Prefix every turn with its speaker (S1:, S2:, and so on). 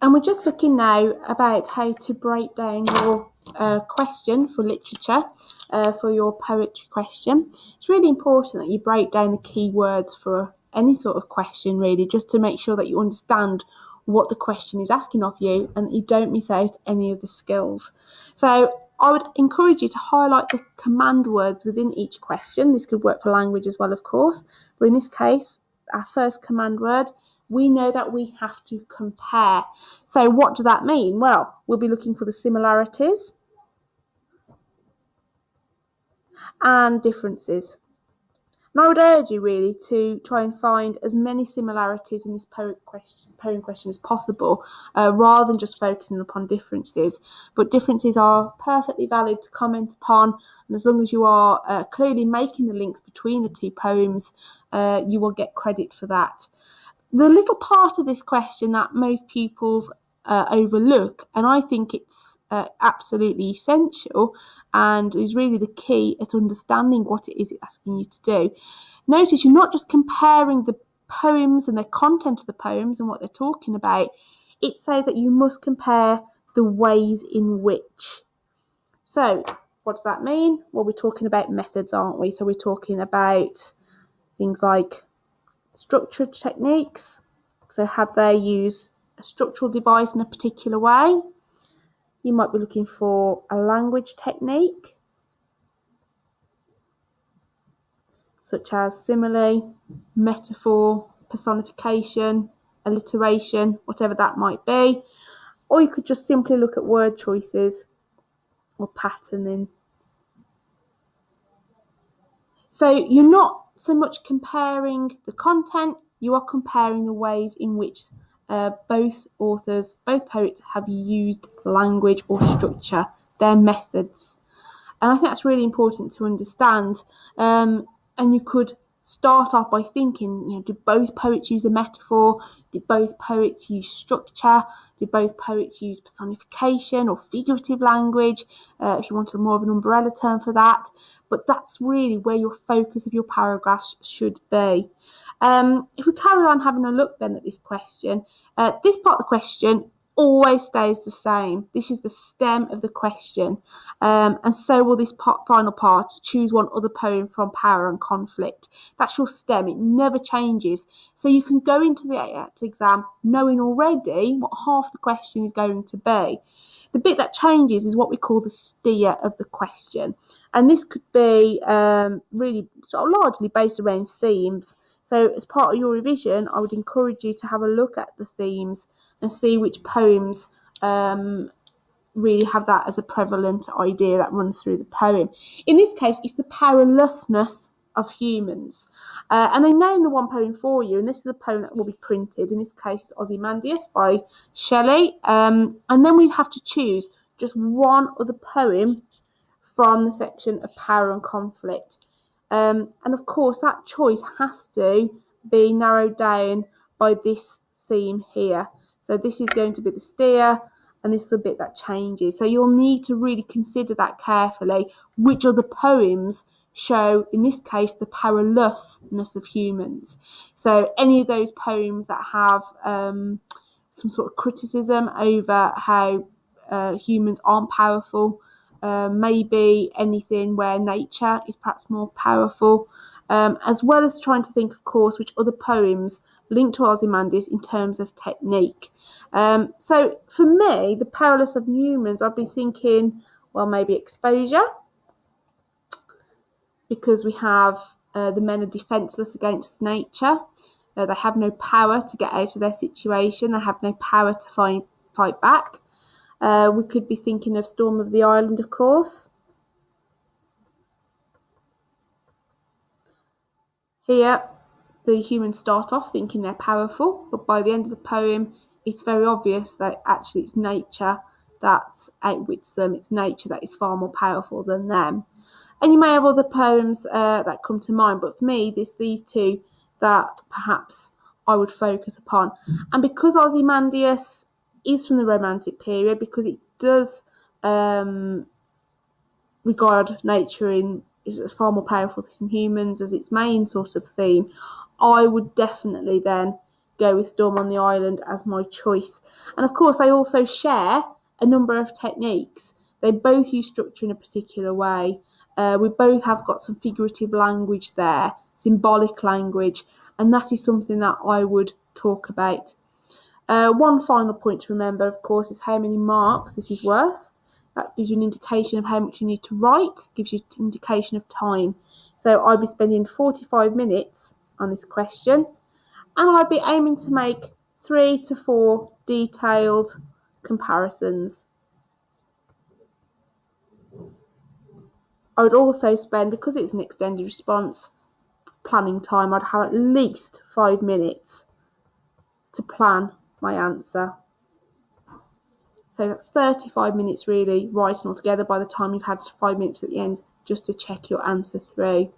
S1: And we're just looking now about how to break down your question for literature, for your poetry question. It's really important that you break down the key words for any sort of question, really, just to make sure that you understand what the question is asking of you and that you don't miss out any of the skills. So I would encourage you to highlight the command words within each question. This could work for language as well, of course, but in this case, our first command word, we know that we have to compare. So what does that mean? Well, we'll be looking for the similarities and differences. And I would urge you really to try and find as many similarities in this poem question as possible, rather than just focusing upon differences. But differences are perfectly valid to comment upon, and as long as you are clearly making the links between the two poems, you will get credit for that. The little part of this question that most pupils overlook, and I think it's absolutely essential and is really the key at understanding what it is it's asking you to do. Notice you're not just comparing the poems and the content of the poems and what they're talking about. It says that you must compare the ways in which. So what does that mean? Well, we're talking about methods, aren't we? So we're talking about things like structured techniques. So have they used a structural device in a particular way? You might be looking for a language technique, such as simile, metaphor, personification, alliteration, whatever that might be. Or you could just simply look at word choices or patterning. So you're not so much comparing the content, you are comparing the ways in which both authors, both poets have used language or structure, their methods. And I think that's really important to understand. And you could start off by thinking, do both poets use a metaphor? Did both poets use structure? Did both poets use personification or figurative language, if you wanted more of an umbrella term for that? But that's really where your focus of your paragraphs should be. If we carry on having a look then at this question, this part of the question always stays the same. This is the stem of the question, and so will this final part. Choose one other poem from Power and Conflict. That's your stem. It never changes. So you can go into the exam knowing already what half the question is going to be. The bit that changes is what we call the steer of the question, and this could be really sort of largely based around themes. So as part of your revision, I would encourage you to have a look at the themes and see which poems really have that as a prevalent idea that runs through the poem. In this case, it's the powerlessness of humans. And they name the one poem for you, and this is the poem that will be printed. In this case, it's Ozymandias by Shelley. And then we'd have to choose just one other poem from the section of Power and Conflict. And of course, that choice has to be narrowed down by this theme here. So this is going to be the steer, and this is the bit that changes. So you'll need to really consider that carefully. Which other poems show, in this case, the powerlessness of humans? So any of those poems that have some sort of criticism over how humans aren't powerful, maybe anything where nature is perhaps more powerful, as well as trying to think, of course, which other poems link to Ozymandias in terms of technique. So for me, the powerless of humans, I'd be thinking, well, maybe exposure, because we have the men are defenceless against nature. They have no power to get out of their situation. They have no power to fight back. We could be thinking of Storm of the Island, of course. Here, the humans start off thinking they're powerful, but by the end of the poem, it's very obvious that actually it's nature that outwits them. It's nature that is far more powerful than them. And you may have other poems that come to mind, but for me, these two that perhaps I would focus upon. And because Ozymandias is from the Romantic period, because it does regard nature as far more powerful than humans as its main sort of theme, I would definitely then go with Storm on the Island as my choice. And of course, they also share a number of techniques. They both use structure in a particular way. We both have got some figurative language there, symbolic language, and that is something that I would talk about. One final point to remember, of course, is how many marks this is worth. That gives you an indication of how much you need to write, gives you an indication of time. So I'll be spending 45 minutes on this question, and I'll be aiming to make 3 to 4 detailed comparisons. I would also spend, because it's an extended response planning time, I'd have at least 5 minutes to plan my answer. So that's 35 minutes really writing altogether by the time you've had 5 minutes at the end just to check your answer through.